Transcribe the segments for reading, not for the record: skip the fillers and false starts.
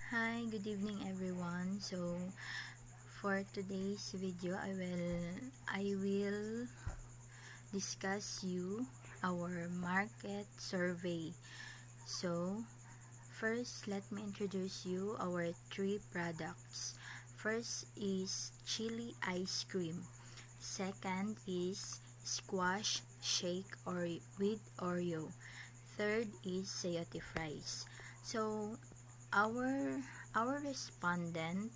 Hi, good evening everyone. So for today's video I will discuss you our market survey. So first, let me introduce you our three products. First is chili ice cream. Second is squash shake or with Oreo. Third is sayote fries. So our respondent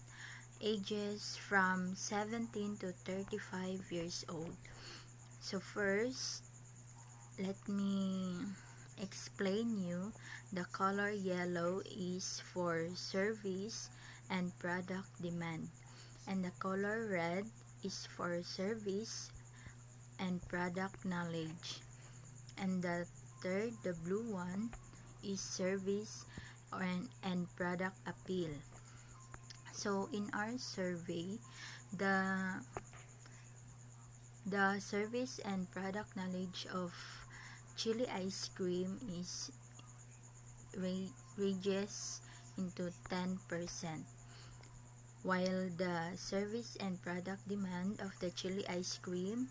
ages from 17 to 35 years old. So first, let me explain you. The color yellow is for service and product demand, and the color red is for service and product knowledge, and the third, the blue one, is service and product appeal. So in our survey, the service and product knowledge of chili ice cream is ranges into 10%, while the service and product demand of the chili ice cream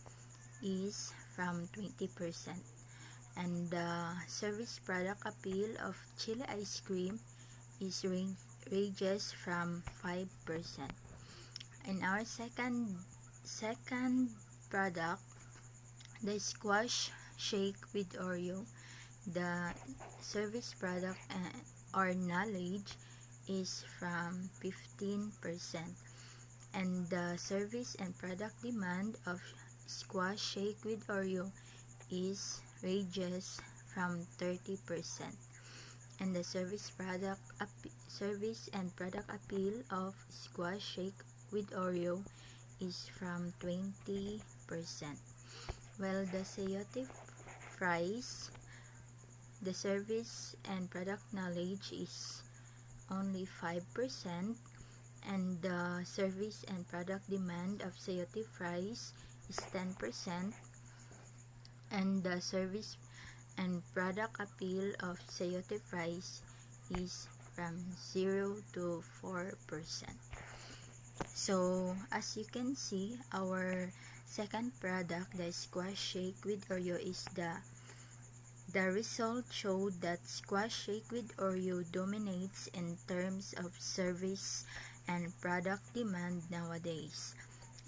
is from 20%, and the service product appeal of chili ice cream is ranges from 5%. In our second product, the squash shake with Oreo, the service product or knowledge is from 15%, and the service and product demand of squash shake with Oreo is ranges from 30%, and the service and product appeal of squash shake with Oreo is from 20%. Well, the sayote fries, the service and product knowledge is only 5%, and the service and product demand of sayote fries is 10%, and the service and product appeal of sayote fries is from 0 to 4%. So as you can see, our second product, the squash shake with Oreo, is the result showed that squash shake with Oreo dominates in terms of service and product demand nowadays,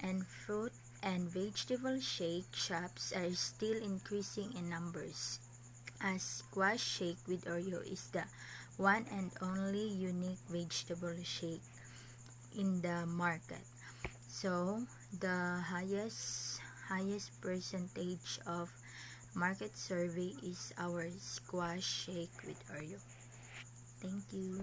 and fruit and vegetable shake shops are still increasing in numbers, as squash shake with Oreo is the one and only unique vegetable shake in the market. So the highest percentage of market survey is our squash shake with Oreo. Thank you.